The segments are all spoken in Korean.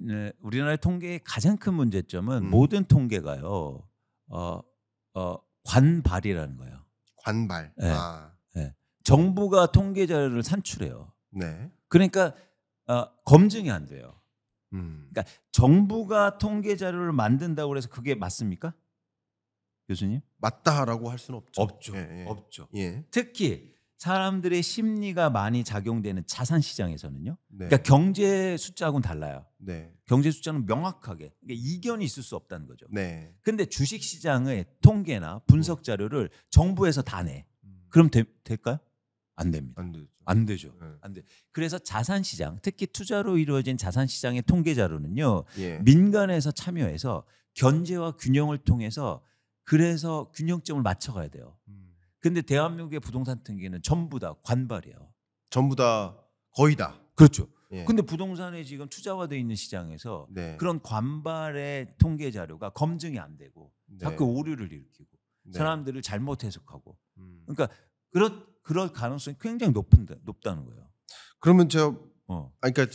네, 우리나라의 통계의 가장 큰 문제점은 모든 통계가요. 관발이라는 거예요. 관발. 네. 아. 네. 정부가 통계 자료를 산출해요. 네. 그러니까 검증이 안 돼요. 음. 그러니까 정부가 통계 자료를 만든다고 해서 그게 맞습니까? 교수님? 맞다라고 할 수는 없죠. 없죠. 예, 예. 없죠. 예. 특히 사람들의 심리가 많이 작용되는 자산 시장에서는요. 네. 그러니까 경제 숫자하고는 달라요. 네. 경제 숫자는 명확하게 그러니까 이견이 있을 수 없다는 거죠. 네. 근데 주식 시장의 통계나 분석 자료를 정부에서 다 내. 그럼 될까요? 안 됩니다. 안 되죠. 안 되죠. 네. 안 돼. 그래서 자산 시장, 특히 투자로 이루어진 자산 시장의 통계 자료는요. 예. 민간에서 참여해서 견제와 균형을 통해서 그래서 균형점을 맞춰가야 돼요. 근데 대한민국의 부동산 통계는 전부 다 관발이에요. 전부 다 거의 다. 그렇죠. 예. 근데 부동산에 지금 투자화되어 있는 시장에서 네. 그런 관발의 통계 자료가 검증이 안 되고 네. 자꾸 오류를 일으키고 네. 사람들을 잘못 해석하고 그러니까 그럴 가능성이 굉장히 높다는 거예요. 그러면 제가 그러니까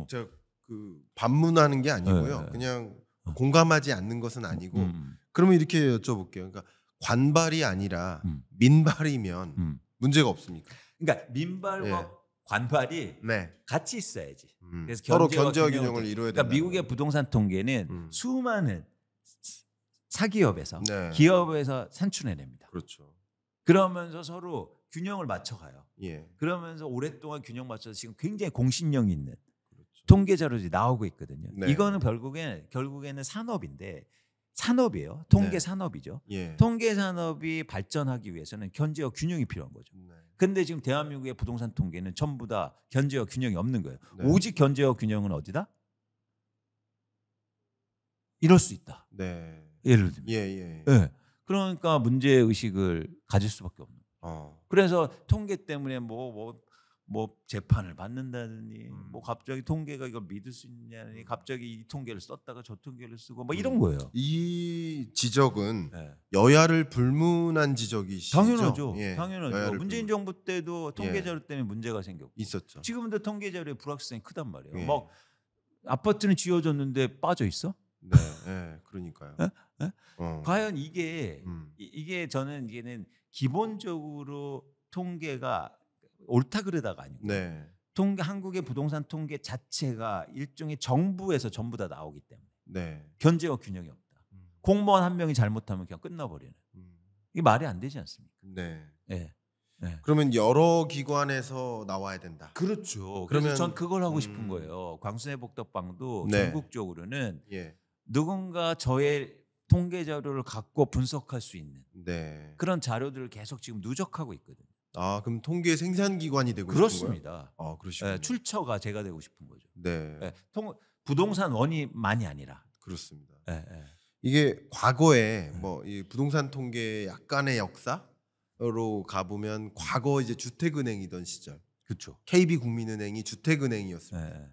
제가 그 반문하는 게 아니고요. 네, 네. 그냥 공감하지 않는 것은 아니고 그러면 이렇게 여쭤볼게요. 그러니까 관발이 아니라 민발이면 문제가 없습니까? 그러니까 민발과 관발이 네. 같이 있어야지. 그래서 서로 견제와 균형을 이루어야 된다. 그러니까 미국의 부동산 통계는 수많은 사기업에서 네. 기업에서 산출해냅니다. 그렇죠. 그러면서 서로 균형을 맞춰가요. 예. 그러면서 오랫동안 균형 맞춰서 지금 굉장히 공신력 있는 그렇죠. 통계 자료들이 나오고 있거든요. 네. 이거는 결국에는 산업인데 산업이에요. 통계 네. 산업이죠. 예. 통계 산업이 발전하기 위해서는 견제와 균형이 필요한 거죠. 네. 근데 지금 대한민국의 부동산 통계는 전부 다 견제와 균형이 없는 거예요. 네. 오직 견제와 균형은 어디다? 이럴 수 있다. 네. 예를 들면. 예. 네. 그러니까 문제 의식을 가질 수밖에 없는 거예요. 그래서 통계 때문에 뭐 재판을 받는다느니 뭐 갑자기 통계가 이걸 믿을 수 있냐니 갑자기 이 통계를 썼다가 저 통계를 쓰고 뭐 이런 거예요. 이 지적은 네. 여야를 불문한 지적이시죠? 당연하죠. 예. 당연하죠. 문재인 정부 때도 통계 자료 때문에 문제가 생겼고 있었죠. 지금도 통계 자료에 불확실성이 크단 말이에요. 예. 막 아파트는 지어졌는데 빠져 있어? 네, 예, 그러니까요. 과연 이게 저는 이게는 기본적으로 통계가 옳다 그르다가 아니고 네. 한국의 부동산 통계 자체가 일종의 정부에서 전부 다 나오기 때문에 네. 견제와 균형이 없다. 공무원 한 명이 잘못하면 그냥 끝나버리는. 이게 말이 안 되지 않습니까? 네. 네. 네. 그러면 여러 기관에서 나와야 된다. 그렇죠. 그러면 그래서 전 그걸 하고 싶은 거예요. 광순회 복덕방도 네. 전국적으로는 예. 누군가 저의 통계 자료를 갖고 분석할 수 있는 네. 그런 자료들을 계속 지금 누적하고 있거든요. 아, 그럼 통계 생산 기관이 되고 그렇습니다. 싶은 거예요? 아, 그러시군요. 출처가 제가 되고 싶은 거죠. 네. 부동산 원이만이 아니라. 그렇습니다. 네. 이게 과거에 뭐 이 부동산 통계 약간의 역사로 가보면 과거 이제 주택은행이던 시절, 그렇죠. KB국민은행이 주택은행이었습니다. 네.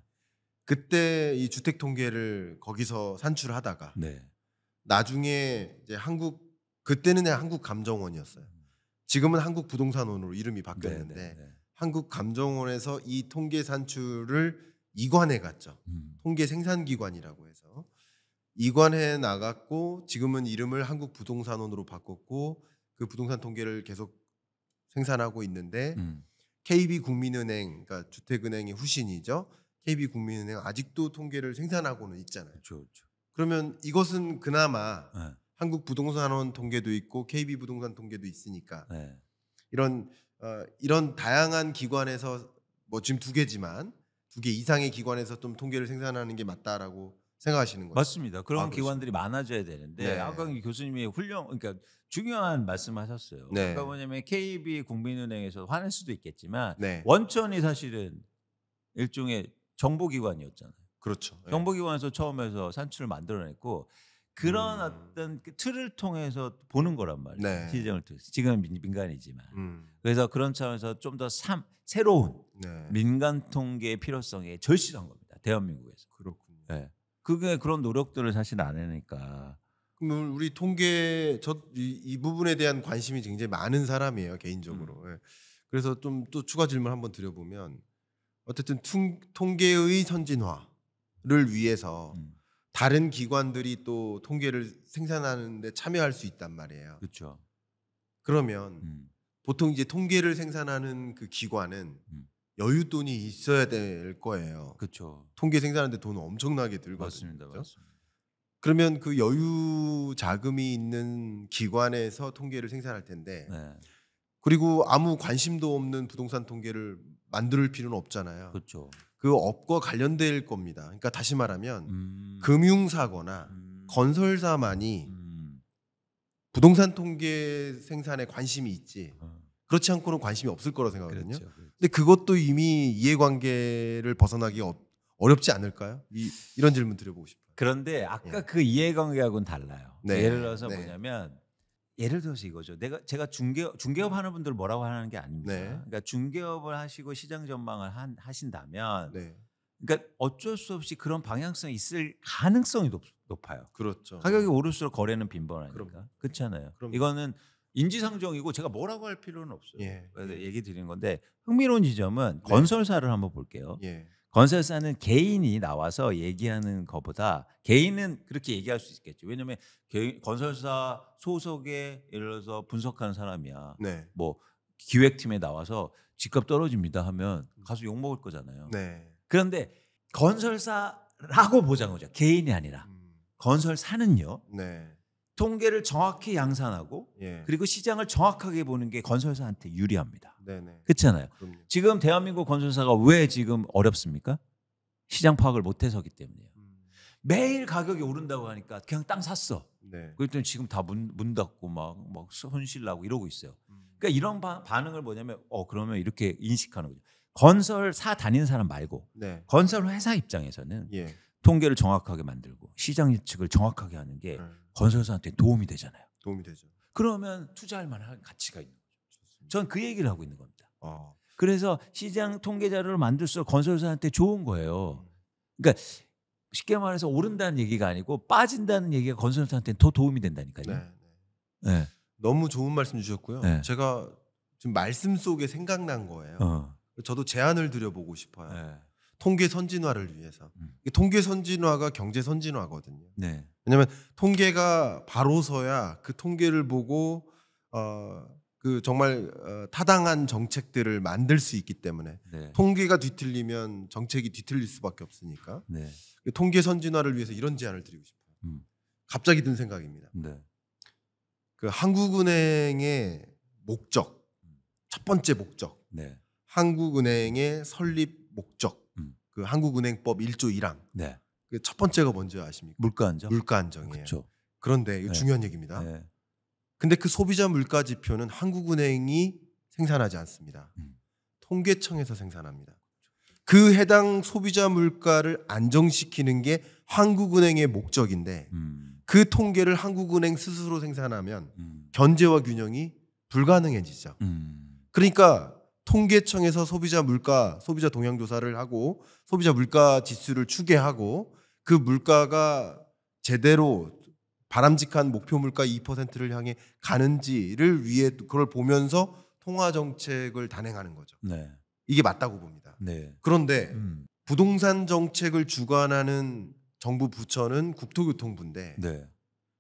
그때 이 주택 통계를 거기서 산출하다가 네. 나중에 이제 그때는 한국감정원이었어요. 지금은 한국부동산원으로 이름이 바뀌었는데 네. 한국감정원에서 이 통계 산출을 이관해 갔죠. 통계 생산기관이라고 해서 이관해 나갔고 지금은 이름을 한국부동산원으로 바꿨고 그 부동산 통계를 계속 생산하고 있는데 KB국민은행, 그러니까 주택은행의 후신이죠. KB국민은행 아직도 통계를 생산하고는 있잖아요. 그렇죠. 그러면 이것은 그나마 네. 한국부동산원 통계도 있고 KB부동산 통계도 있으니까 네. 이런 다양한 기관에서 뭐 지금 2개지만 2개 이상의 기관에서 좀 통계를 생산하는 게 맞다라고 생각하시는 거죠? 맞습니다. 그런 기관들이 많아져야 되는데 네. 아까 교수님이 그러니까 중요한 말씀하셨어요. 네. 그러니까 뭐냐면 KB국민은행에서 화낼 수도 있겠지만 네. 원천이 사실은 일종의 정보기관이었잖아요. 그렇죠. 네. 정보기관에서 처음에서 산출을 만들어냈고 그런 어떤 그 틀을 통해서 보는 거란 말이에요. 네. 시정을 통해서. 지금은 민간이지만. 그래서 그런 차원에서 좀 더 새로운 민간 통계의 필요성에 절실한 겁니다. 대한민국에서. 그렇군요. 네. 그게 그런 노력들을 사실 안 하니까. 그럼 우리 통계 이 부분에 대한 관심이 굉장히 많은 사람이에요, 개인적으로. 예. 그래서 좀 또 추가 질문 한번 드려보면 어쨌든 통계의 선진화 위해서 다른 기관들이 또 통계를 생산하는데 참여할 수 있단 말이에요. 그렇죠. 그러면 보통 이제 통계를 생산하는 그 기관은 여윳돈이 있어야 될 거예요. 그렇죠. 통계 생산하는데 돈은 엄청나게 들거든요. 맞습니다. 그렇죠? 맞습니다. 그러면 그 여유 자금이 있는 기관에서 통계를 생산할 텐데 네. 그리고 아무 관심도 없는 부동산 통계를 만들 필요는 없잖아요. 그렇죠. 그 업과 관련될 겁니다. 그러니까 다시 말하면 금융사거나 건설사만이 부동산 통계 생산에 관심이 있지 그렇지 않고는 관심이 없을 거라고 생각하거든요. 그렇죠. 그렇죠. 근데 그것도 이미 이해관계를 벗어나기 어렵지 않을까요? 이런 질문 드려보고 싶어요. 그런데 아까 예. 그 이해관계하고는 달라요. 네. 예를 들어서 네. 뭐냐면 예를 들어서 이거죠. 제가 중개업 하는 분들 뭐라고 하는 게 아닙니다. 네. 그러니까 중개업을 하시고 시장 전망을 하신다면 네. 그러니까 어쩔 수 없이 그런 방향성이 있을 가능성이 높아요. 그렇죠. 가격이 오를수록 거래는 빈번하니까. 그럼요. 그렇잖아요. 그럼요. 이거는 인지상정이고 제가 뭐라고 할 필요는 없어요. 예. 그래서 예. 얘기 드리는 건데 흥미로운 지점은 네. 건설사를 한번 볼게요. 예. 건설사는 개인이 나와서 얘기하는 것보다 개인은 그렇게 얘기할 수 있겠죠. 왜냐하면 건설사 소속의 예를 들어서 분석하는 사람이야. 네. 뭐 기획팀에 나와서 집값 떨어집니다 하면 가서 욕 먹을 거잖아요. 네. 그런데 건설사라고 보자는 거죠. 개인이 아니라. 건설사는요. 네. 통계를 정확히 양산하고 예. 그리고 시장을 정확하게 보는 게 건설사한테 유리합니다. 네네. 그렇잖아요. 그럼요. 지금 대한민국 건설사가 왜 지금 어렵습니까? 시장 파악을 못해서기 때문이에요. 매일 가격이 오른다고 하니까 그냥 땅 샀어. 네. 그랬더니 지금 다 문 닫고 막 손실 나고 이러고 있어요. 그러니까 이런 반응을 뭐냐면 그러면 이렇게 인식하는 거죠. 건설사 다니는 사람 말고 네. 건설 회사 입장에서는 예. 통계를 정확하게 만들고 시장 예측을 정확하게 하는 게 건설사한테 도움이 되잖아요. 도움이 되죠. 그러면 투자할 만한 가치가 있는 거죠. 전 그 얘기를 하고 있는 겁니다. 어. 그래서 시장 통계 자료를 만들수록 건설사한테 좋은 거예요. 그러니까 쉽게 말해서 오른다는 얘기가 아니고 빠진다는 얘기가 건설사한테 더 도움이 된다니까요. 네. 네. 너무 좋은 말씀 주셨고요. 네. 제가 지금 말씀 속에 생각난 거예요. 저도 제안을 드려보고 싶어요. 네. 통계 선진화를 위해서. 통계 선진화가 경제 선진화거든요. 네. 왜냐하면 통계가 바로서야 그 통계를 보고 그 정말 타당한 정책들을 만들 수 있기 때문에 네. 통계가 뒤틀리면 정책이 뒤틀릴 수밖에 없으니까 네. 통계 선진화를 위해서 이런 제안을 드리고 싶어요. 갑자기 든 생각입니다. 네. 그 한국은행의 목적, 첫 번째 목적, 네. 한국은행의 설립 목적, 그 한국은행법 1조 1항. 네. 그 첫 번째가 뭔지 아십니까? 물가 안정. 물가 안정이에요. 그렇죠. 그런데 이거 네. 중요한 얘기입니다. 네. 근데 그 소비자 물가 지표는 한국은행이 생산하지 않습니다. 통계청에서 생산합니다. 그 해당 소비자 물가를 안정시키는 게 한국은행의 목적인데 그 통계를 한국은행 스스로 생산하면 견제와 균형이 불가능해지죠. 그러니까 통계청에서 소비자 동향 조사를 하고 소비자 물가 지수를 추계하고 그 물가가 제대로 바람직한 목표 물가 2%를 향해 가는지를 위해 그걸 보면서 통화 정책을 단행하는 거죠. 네. 이게 맞다고 봅니다. 네. 그런데 부동산 정책을 주관하는 정부 부처는 국토교통부인데 네.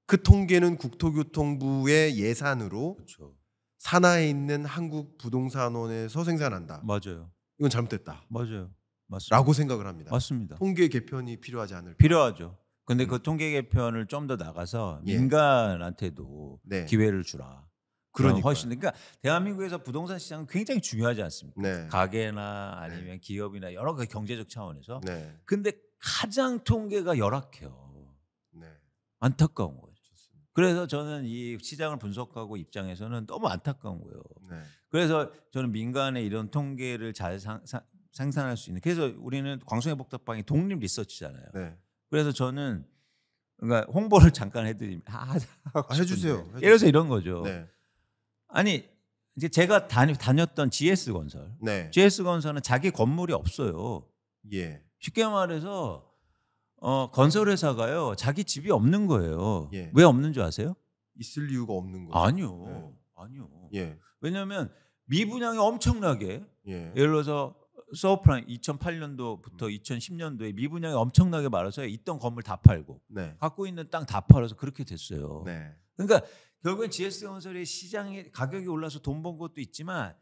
그 통계는 국토교통부의 예산으로 그렇죠. 산하에 있는 한국부동산원에서 생산한다. 맞아요. 이건 잘못됐다. 맞아요. 맞습니다. 라고 생각을 합니다. 맞습니다. 통계 개편이 필요하지 않을까. 필요하죠. 근데 그 통계 개편을 좀 더 나가서 예. 민간한테도 네. 기회를 주라. 그러니까요. 훨씬 그러니까 대한민국에서 부동산 시장은 굉장히 중요하지 않습니까? 네. 가게나 아니면 기업이나 여러 가지 경제적 차원에서. 네. 근데 가장 통계가 열악해요. 네. 안타까운 거예요. 좋습니다. 그래서 저는 이 시장을 분석하고 입장에서는 너무 안타까운 거예요. 네. 그래서 저는 민간의 이런 통계를 잘 생산할 수 있는. 그래서 우리는 광성의 복덕방이 독립 리서치잖아요. 네. 그래서 저는 그러니까 홍보를 잠깐 해드리면 해주세요. 예를 들어서 이런 거죠. 네. 아니 이제 제가 다녔던 GS건설, 네. GS건설은 자기 건물이 없어요. 예. 쉽게 말해서 건설회사가요 자기 집이 없는 거예요. 예. 왜 없는 줄 아세요? 있을 이유가 없는 거죠. 아니요, 네. 아니요. 예. 왜냐하면 미분양이 엄청나게 예. 예를 들어서 서브프라임 2008년도부터 2010년도에 미분양이 엄청나게 많아서 있던 건물 다 팔고 네. 갖고 있는 땅 다 팔아서 그렇게 됐어요. 네. 그러니까 결국엔 GS건설이 시장에 가격이 올라서 돈 번 것도 있지만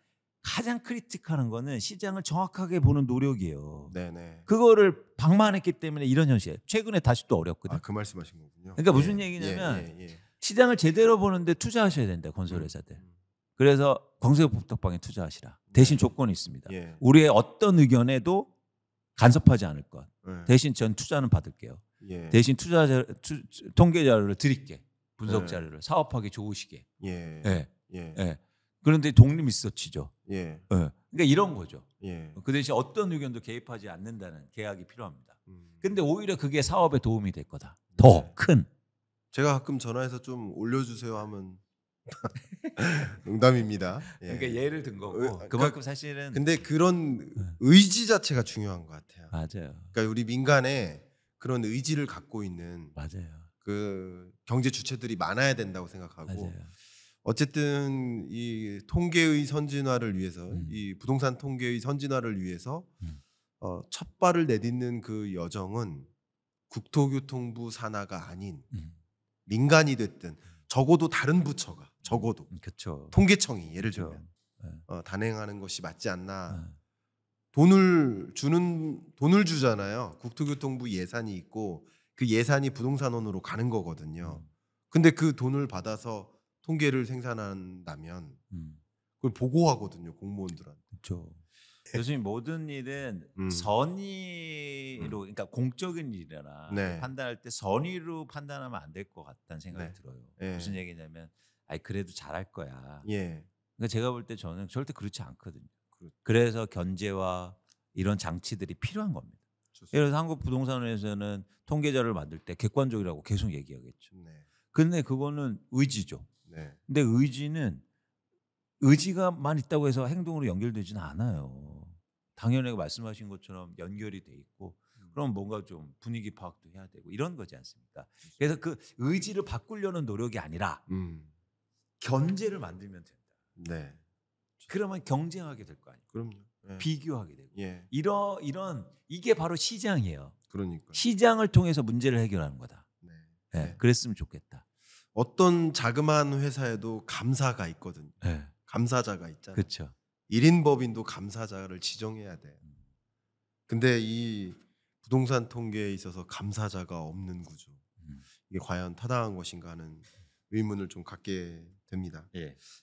가장 크리티컬한 거는 시장을 정확하게 보는 노력이에요. 네네. 그거를 방만했기 때문에 이런 현실. 최근에 다시 또 어렵거든요. 그 말씀하신 거군요. 그러니까 무슨 얘기냐면 시장을 제대로 보는데 투자하셔야 된다. 건설회사들. 그래서 광세복덕방에 투자하시라. 대신 조건이 있습니다. 우리의 어떤 의견에도 간섭하지 않을 것. 대신 전 투자는 받을게요. 대신 통계 자료를 드릴게. 분석 자료를 사업하기 좋으시게. 그런데 독립 리서치죠. 그러니까 이런 거죠. 그 대신 어떤 의견도 개입하지 않는다는 계약이 필요합니다. 근데 오히려 그게 사업에 도움이 될 거다. 더 큰. 제가 가끔 전화해서 좀 올려주세요 하면 농담입니다. 그러니까 예를 든 거고 그만큼 사실은. 근데 그런 의지 자체가 중요한 것 같아요. 맞아요. 그러니까 우리 민간에 그런 의지를 갖고 있는 맞아요. 그 경제 주체들이 많아야 된다고 생각하고. 맞아요. 어쨌든 이 통계의 선진화를 위해서 이 부동산 통계의 선진화를 위해서 첫 발을 내딛는 그 여정은 국토교통부 산하가 아닌 민간이 됐든 적어도 다른 부처가 적어도 그렇죠. 통계청이 예를 들면 단행하는 것이 맞지 않나. 돈을 주잖아요. 국토교통부 예산이 있고 그 예산이 부동산원으로 가는 거거든요. 근데 그 돈을 받아서 통계를 생산한다면 그걸 보고하거든요, 공무원들한테. 그렇죠. 교수님 모든 일은 선의로, 그러니까 공적인 일이나 판단할 때 선의로 판단하면 안 될 것 같다는 생각이 들어요. 무슨 얘기냐면, 그래도 잘할 거야. 그러니까 제가 볼 때 저는 절대 그렇지 않거든요. 그래서 견제와 이런 장치들이 필요한 겁니다. 예를 들어서 한국부동산원에서는 통계자를 만들 때 객관적이라고 계속 얘기하겠죠. 근데 그거는 의지죠. 근데 의지가만 있다고 해서 행동으로 연결되지는 않아요. 당연히 말씀하신 것처럼 연결이 돼 있고 그럼 뭔가 좀 분위기 파악도 해야 되고 이런 거지 않습니까? 그래서 그 의지를 바꾸려는 노력이 아니라 견제를 만들면 된다. 그러면 경쟁하게 될 거 아니에요. 그럼요. 비교하게 되고 이런 이게 바로 시장이에요. 그러니까 시장을 통해서 문제를 해결하는 거다. 그랬으면 좋겠다. 어떤 자그마한 회사에도 감사가 있거든요. 감사자가 있잖아요. 그렇죠. 1인 법인도 감사자를 지정해야 돼. 근데 이 부동산 통계에 있어서 감사자가 없는 구조. 이게 과연 타당한 것인가 하는 의문을 좀 갖게 됩니다.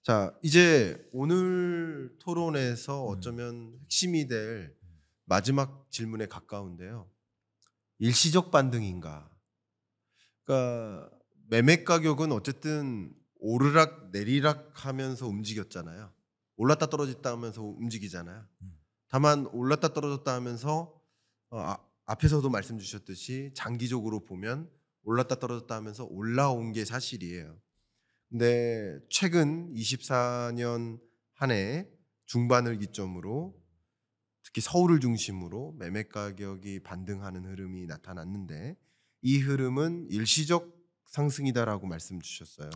자, 이제 오늘 토론에서 어쩌면 핵심이 될 마지막 질문에 가까운데요. 일시적 반등인가? 그러니까 매매 가격은 어쨌든 오르락 내리락 하면서 움직였잖아요. 올랐다 떨어졌다 하면서 움직이잖아요. 다만 올랐다 떨어졌다 하면서 앞에서도 말씀 주셨듯이 장기적으로 보면 올랐다 떨어졌다 하면서 올라온 게 사실이에요. 근데 최근 24년 한 해 중반을 기점으로 특히 서울을 중심으로 매매 가격이 반등하는 흐름이 나타났는데 이 흐름은 일시적 상승이다라고 말씀 주셨어요.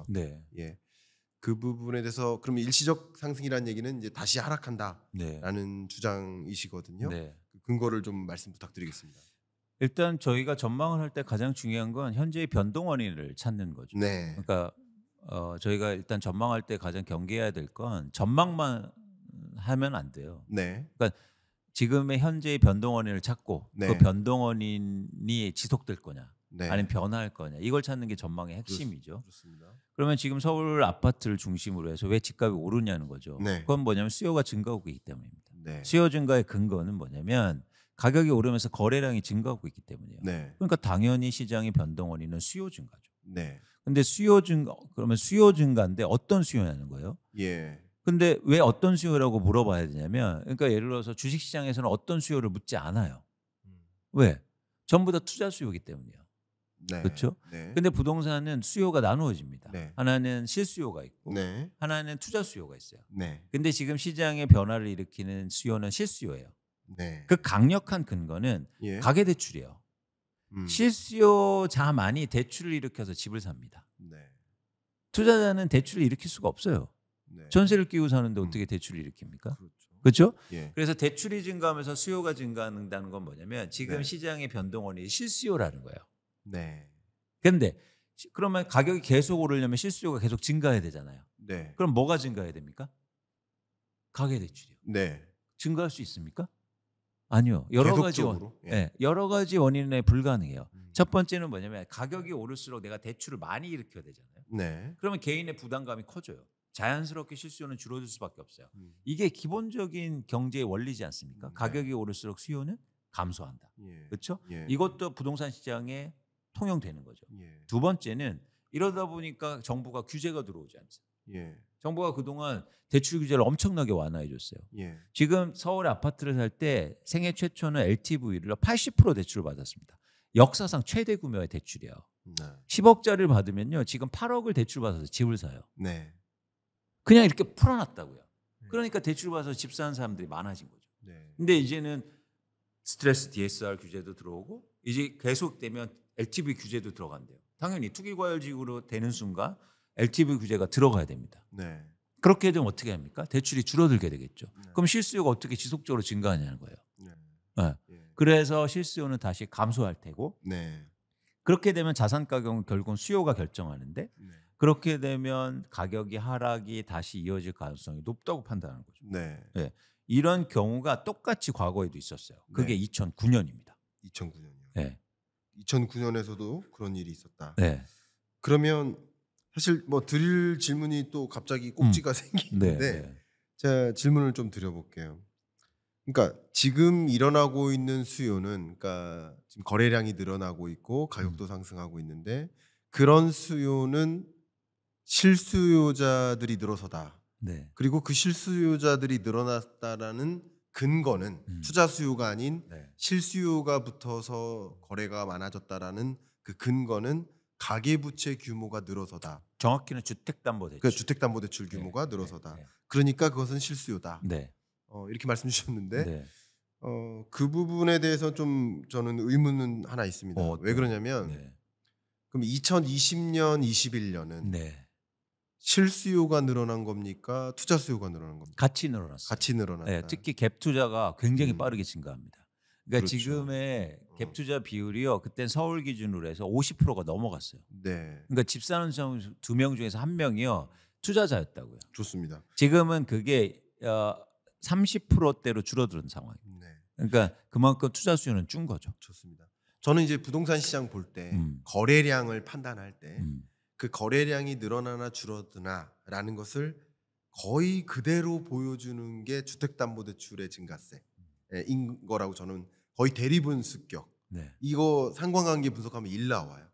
그 부분에 대해서 그러면 일시적 상승이라는 얘기는 이제 다시 하락한다라는 주장이시거든요. 그 근거를 좀 말씀 부탁드리겠습니다. 일단 저희가 전망을 할 때 가장 중요한 건 현재의 변동 원인을 찾는 거죠. 그러니까 저희가 일단 전망할 때 가장 경계해야 될 건 전망만 하면 안 돼요. 그러니까 지금의 현재의 변동 원인을 찾고 그 변동 원인이 지속될 거냐 아니면 변화할 거냐 이걸 찾는 게 전망의 핵심이죠. 그러면 지금 서울 아파트를 중심으로 해서 왜 집값이 오르냐는 거죠. 그건 뭐냐면 수요가 증가하고 있기 때문입니다. 수요 증가의 근거는 뭐냐면 가격이 오르면서 거래량이 증가하고 있기 때문이에요. 그러니까 당연히 시장의 변동 원인은 수요 증가죠. 근데 그러면 수요 증가인데 어떤 수요냐는 거예요. 근데 왜 어떤 수요라고 물어봐야 되냐면 그러니까 예를 들어서 주식시장에서는 어떤 수요를 묻지 않아요. 왜? 전부 다 투자 수요이기 때문이에요. 그렇죠? 근데 부동산은 수요가 나누어집니다. 하나는 실수요가 있고 하나는 투자 수요가 있어요. 근데 지금 시장의 변화를 일으키는 수요는 실수요예요. 그 강력한 근거는 가계대출이에요. 실수요자만이 대출을 일으켜서 집을 삽니다. 투자자는 대출을 일으킬 수가 없어요. 네. 전세를 끼고 사는데 어떻게 대출을 일으킵니까? 그렇죠? 예. 그래서 대출이 증가하면서 수요가 증가한다는 건 뭐냐면 지금 네. 시장의 변동원이 실수요라는 거예요. 네. 그런데 그러면 가격이 계속 오르려면 실수요가 계속 증가해야 되잖아요. 네. 그럼 뭐가 증가해야 됩니까? 가계대출이요. 네. 증가할 수 있습니까? 아니요. 여러 가지 예. 여러 가지 원인에 불가능해요. 첫 번째는 뭐냐면 가격이 오를수록 내가 대출을 많이 일으켜야 되잖아요. 네. 그러면 개인의 부담감이 커져요. 자연스럽게 실수요는 줄어들 수밖에 없어요. 이게 기본적인 경제의 원리지 않습니까? 가격이 오를수록 수요는 감소한다. 그렇죠? 이것도 부동산 시장에 통용되는 거죠. 두 번째는 이러다 보니까 정부가 규제가 들어오지 않습니까? 정부가 그동안 대출 규제를 엄청나게 완화해 줬어요. 지금 서울의 아파트를 살 때 생애 최초는 LTV로 80% 대출을 받았습니다. 역사상 최대 규모의 대출이에요. 10억짜리를 받으면요. 지금 8억을 대출 받아서 집을 사요. 그냥 이렇게 풀어놨다고요. 그러니까 대출 받아서 집 사는 사람들이 많아진 거죠. 근데 이제는 스트레스 DSR 규제도 들어오고 이제 계속되면 LTV 규제도 들어간대요. 당연히 투기과열지구로 되는 순간 LTV 규제가 들어가야 됩니다. 그렇게 되면 어떻게 합니까? 대출이 줄어들게 되겠죠. 그럼 실수요가 어떻게 지속적으로 증가하냐는 거예요. 그래서 실수요는 다시 감소할 테고 그렇게 되면 자산 가격은 결국은 수요가 결정하는데 그렇게 되면 가격이 하락이 다시 이어질 가능성이 높다고 판단하는 거죠. 이런 경우가 똑같이 과거에도 있었어요. 그게 2009년입니다. 2009년이요. 2009년에서도 그런 일이 있었다. 네. 그러면 사실 뭐 드릴 질문이 또 갑자기 꼭지가 생기는데 제가 질문을 좀 드려볼게요. 그러니까 지금 일어나고 있는 수요는 그러니까 지금 거래량이 늘어나고 있고 가격도 상승하고 있는데 그런 수요는 실수요자들이 늘어서다. 그리고 그 실수요자들이 늘어났다라는 근거는 투자 수요가 아닌 실수요가 붙어서 거래가 많아졌다라는 그 근거는 가계부채 규모가 늘어서다. 정확히는 주택담보대출. 그 주택담보대출 규모가 늘어서다. 그러니까 그것은 실수요다. 이렇게 말씀 주셨는데 그 부분에 대해서 좀 저는 의문은 하나 있습니다. 왜 그러냐면 그럼 2020년, 21년은 실수요가 늘어난 겁니까? 투자 수요가 늘어난 겁니까? 같이 늘어났어요. 같이 늘어났다. 특히 갭 투자가 굉장히 빠르게 증가합니다. 그러니까 그렇죠. 지금의 갭 투자 비율이요. 그때 서울 기준으로 해서 50%가 넘어갔어요. 그러니까 집 사는 사람 2명 중에서 1명이요. 투자자였다고요. 좋습니다. 지금은 그게 30%대로 줄어드는 상황입니다. 그러니까 그만큼 투자 수요는 준 거죠. 좋습니다. 저는 이제 부동산 시장 볼 때 거래량을 판단할 때 그 거래량이 늘어나나 줄어드나라는 것을 거의 그대로 보여주는 게 주택담보대출의 증가세인 거라고 저는 거의 대리분수격. 이거 상관관계 분석하면 1 나와요.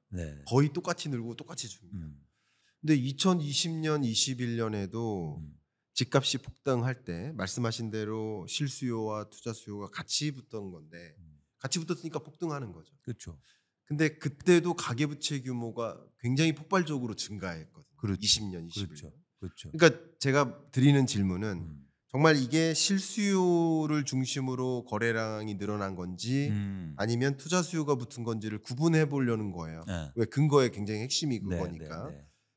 거의 똑같이 늘고 똑같이 줍니다. 근데 2020년, 21년에도 집값이 폭등할 때 말씀하신 대로 실수요와 투자 수요가 같이 붙던 건데 같이 붙었으니까 폭등하는 거죠. 그렇죠. 근데 그때도 가계부채 규모가 굉장히 폭발적으로 증가했거든요. 20년, 21년. 그러니까 제가 드리는 질문은 정말 이게 실수요를 중심으로 거래량이 늘어난 건지 아니면 투자 수요가 붙은 건지를 구분해 보려는 거예요. 왜 근거의 굉장히 핵심이 그거니까.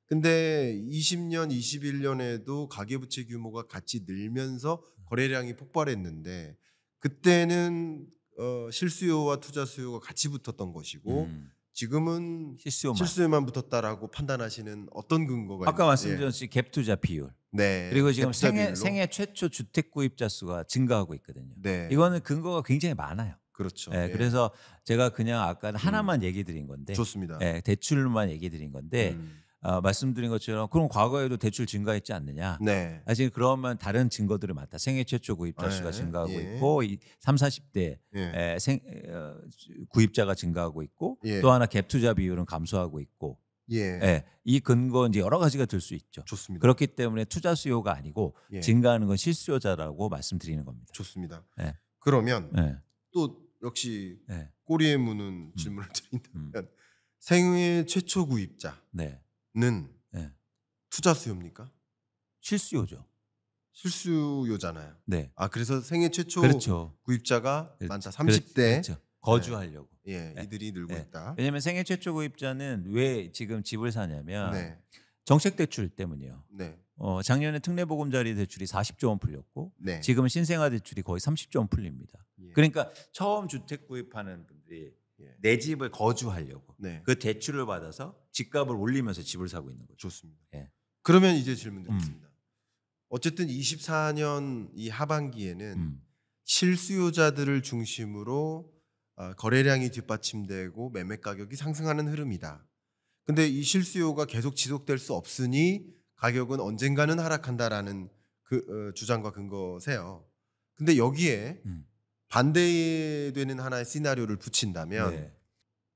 근데 20년, 21년에도 가계부채 규모가 같이 늘면서 거래량이 폭발했는데 그때는 실수요와 투자 수요가 같이 붙었던 것이고 지금은 실수요만 붙었다라고 판단하시는 어떤 근거가 아까 말씀드렸듯이 갭 투자 비율. 그리고 지금 생애 최초 주택 구입자 수가 증가하고 있거든요. 이거는 근거가 굉장히 많아요. 그렇죠. 그래서 제가 그냥 아까 하나만 얘기 드린 건데 좋습니다. 대출만 얘기 드린 건데 말씀드린 것처럼 그럼 과거에도 대출 증가했지 않느냐. 사실 그러면 다른 증거들이 많다. 생애 최초 구입자 수가 증가하고 있고 30, 40대 구입자가 증가하고 있고 또 하나 갭 투자 비율은 감소하고 있고 이 근거 이제 여러 가지가 들 수 있죠. 좋습니다. 그렇기 때문에 투자 수요가 아니고 증가하는 건 실수요자라고 말씀드리는 겁니다. 좋습니다. 그러면 또 역시 꼬리에 무는 질문을 드린다면 생애 최초 구입자는 투자 수요입니까? 실수요죠. 실수요잖아요. 그래서 생애 최초 구입자가 많다. 30대 거주하려고. 이들이 늘고 있다. 왜냐하면 생애 최초 구입자는 왜 지금 집을 사냐면 정책 대출 때문이에요. 작년에 특례보금자리 대출이 40조 원 풀렸고 네. 지금은 신생아 대출이 거의 30조 원 풀립니다. 예. 그러니까 처음 주택 구입하는 분들이 예. 내 집을 거주하려고 네. 그 대출을 받아서 집값을 올리면서 집을 사고 있는 거죠. 좋습니다. 예. 그러면 이제 질문 드리겠습니다. 어쨌든 24년 이 하반기에는 실수요자들을 중심으로 거래량이 뒷받침되고 매매 가격이 상승하는 흐름이다. 근데 이 실수요가 계속 지속될 수 없으니 가격은 언젠가는 하락한다라는 그 주장과 근거세요. 근데 여기에 반대되는 하나의 시나리오를 붙인다면 네.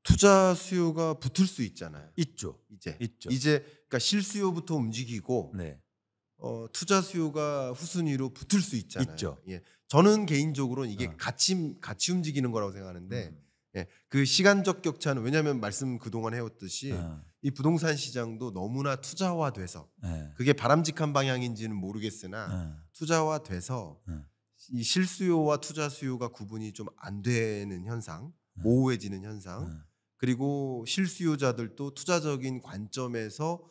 투자 수요가 붙을 수 있잖아요. 있죠. 이제 그러니까 실수요부터 움직이고 네. 투자 수요가 후순위로 붙을 수 있잖아요. 있죠. 예. 저는 개인적으로 이게 같이 움직이는 거라고 생각하는데 예. 그 시간적 격차는 왜냐하면 말씀 그동안 해왔듯이 이 부동산 시장도 너무나 투자화돼서 그게 바람직한 방향인지는 모르겠으나 투자화돼서 이 실수요와 투자 수요가 구분이 좀 안 되는 현상, 모호해지는 현상, 그리고 실수요자들도 투자적인 관점에서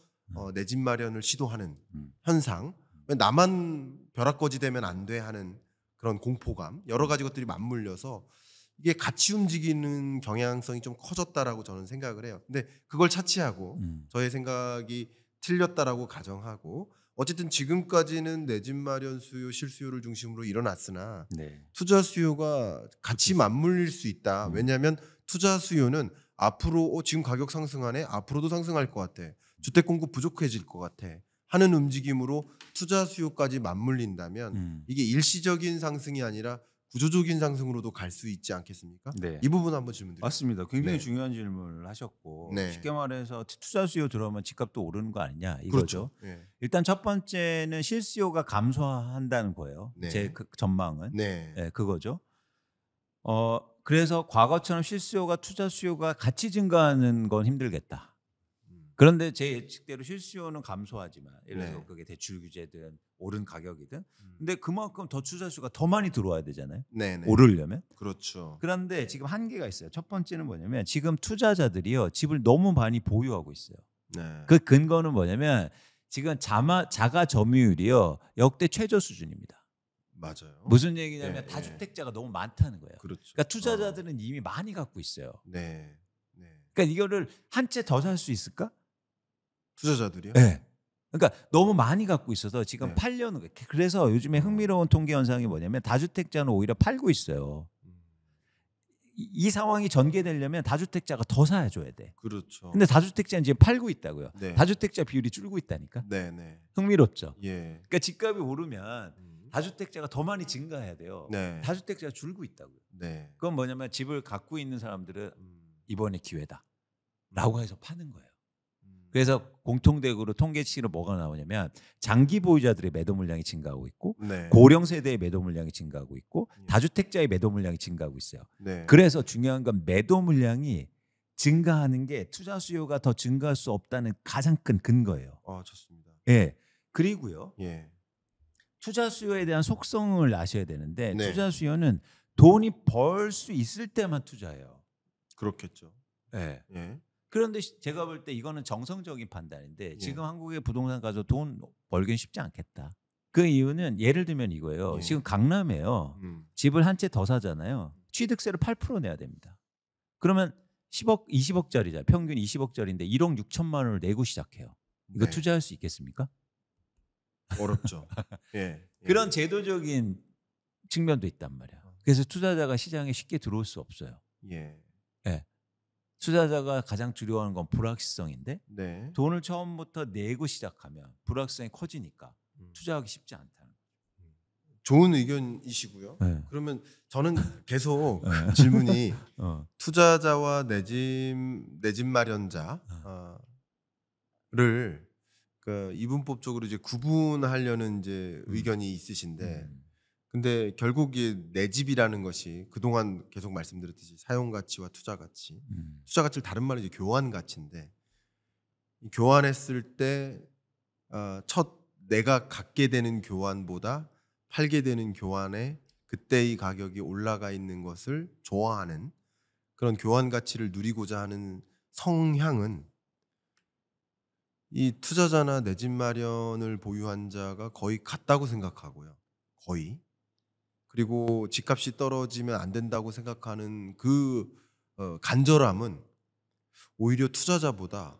내 집 마련을 시도하는 현상, 나만 벼락거지 되면 안 돼 하는 그런 공포감, 여러 가지 것들이 맞물려서 이게 같이 움직이는 경향성이 좀 커졌다라고 저는 생각을 해요. 근데 그걸 차치하고 저의 생각이 틀렸다라고 가정하고 어쨌든 지금까지는 내 집 마련 수요, 실수요를 중심으로 일어났으나 네. 투자 수요가 같이 맞물릴 수 있다. 왜냐하면 투자 수요는 앞으로 지금 가격 상승하네, 앞으로도 상승할 것 같아, 주택 공급 부족해질 것 같아 하는 움직임으로 투자 수요까지 맞물린다면 이게 일시적인 상승이 아니라 구조적인 상승으로도 갈 수 있지 않겠습니까? 네. 이 부분 한번 질문드립니다. 맞습니다. 굉장히 네. 중요한 질문을 하셨고 네. 쉽게 말해서 투자 수요 들어오면 집값도 오르는 거 아니냐 이거죠. 그렇죠. 네. 일단 첫 번째는 실수요가 감소한다는 거예요. 네. 제 전망은 네. 네, 그거죠. 그래서 과거처럼 실수요가 투자 수요가 같이 증가하는 건 힘들겠다. 그런데 제 예측대로 실수요는 감소하지만 예를 들어서 네. 그게 대출 규제든 오른 가격이든 근데 그만큼 더 투자 수요가 더 많이 들어와야 되잖아요. 네. 오르려면. 그렇죠. 그런데 지금 한계가 있어요. 첫 번째는 뭐냐면 지금 투자자들이요 집을 너무 많이 보유하고 있어요. 네. 그 근거는 뭐냐면 지금 자가 점유율이요 역대 최저 수준입니다. 맞아요. 무슨 얘기냐면 네, 다주택자가 너무 많다는 거예요. 그렇죠. 그러니까 투자자들은 이미 많이 갖고 있어요. 네. 네. 그러니까 이거를 한 채 더 살 수 있을까? 투자자들이요? 네. 그러니까 너무 많이 갖고 있어서 지금 네. 팔려는 거예요. 그래서 요즘에 흥미로운 통계 현상이 뭐냐면 다주택자는 오히려 팔고 있어요. 이 상황이 전개되려면 다주택자가 더 사줘야 돼. 그렇죠. 근데 다주택자는 지금 팔고 있다고요. 네. 다주택자 비율이 줄고 있다니까. 네. 네. 흥미롭죠. 예. 그러니까 집값이 오르면 다주택자가 더 많이 증가해야 돼요. 네. 다주택자가 줄고 있다고요. 네. 그건 뭐냐면 집을 갖고 있는 사람들은 이번에 기회다라고 해서 파는 거예요. 그래서 공통적으로 통계치로 뭐가 나오냐면 장기 보유자들의 매도 물량이 증가하고 있고 네. 고령 세대의 매도 물량이 증가하고 있고 예. 다주택자의 매도 물량이 증가하고 있어요. 네. 그래서 중요한 건 매도 물량이 증가하는 게 투자 수요가 더 증가할 수 없다는 가장 큰 근거예요. 좋습니다. 예. 그리고요. 예. 투자 수요에 대한 속성을 아셔야 되는데 네. 투자 수요는 돈이 벌 수 있을 때만 투자해요. 그렇겠죠. 예. 예. 그런데 제가 볼 때 이거는 정성적인 판단인데 예. 지금 한국의 부동산 가서 돈 벌기는 쉽지 않겠다. 그 이유는 예를 들면 이거예요. 예. 지금 강남에요. 집을 한 채 더 사잖아요. 취득세를 8% 내야 됩니다. 그러면 10억, 20억짜리잖아요. 평균 20억짜리인데 1억 6천만 원을 내고 시작해요. 이거 네. 투자할 수 있겠습니까? 어렵죠. 예. 그런 제도적인 측면도 있단 말이야. 그래서 투자자가 시장에 쉽게 들어올 수 없어요. 예. 예. 투자자가 가장 두려워하는 건 불확실성인데 네. 돈을 처음부터 내고 시작하면 불확실성이 커지니까 투자하기 쉽지 않다는 좋은 의견이시고요. 거예요. 그러면 저는 계속 네. 질문이 어. 투자자와 내 집 마련자를 그 이분법적으로 이제 구분하려는 이제 의견이 있으신데, 근데 결국 내 집이라는 것이 그동안 계속 말씀드렸듯이 사용 가치와 투자 가치, 투자 가치를 다른 말로 이제 교환 가치인데, 이 교환했을 때 첫 내가 갖게 되는 교환보다 팔게 되는 교환에 그때의 가격이 올라가 있는 것을 좋아하는 그런 교환 가치를 누리고자 하는 성향은 이 투자자나 내 집 마련을 보유한 자가 거의 같다고 생각하고요. 거의. 그리고 집값이 떨어지면 안 된다고 생각하는 그 간절함은 오히려 투자자보다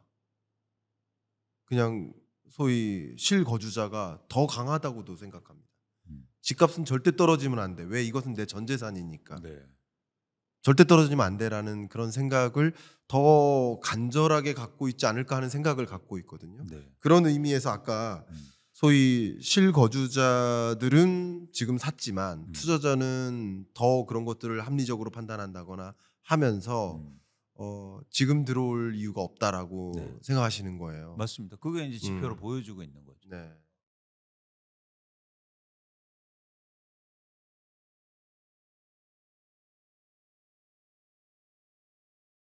그냥 소위 실거주자가 더 강하다고도 생각합니다. 집값은 절대 떨어지면 안 돼. 왜? 이것은 내 전 재산이니까. 네. 절대 떨어지면 안 돼라는 그런 생각을 더 간절하게 갖고 있지 않을까 하는 생각을 갖고 있거든요. 네. 그런 의미에서 아까 소위 실거주자들은 지금 샀지만 투자자는 더 그런 것들을 합리적으로 판단한다거나 하면서 지금 들어올 이유가 없다라고 네. 생각하시는 거예요. 맞습니다. 그게 이제 지표로 보여주고 있는 거죠. 네.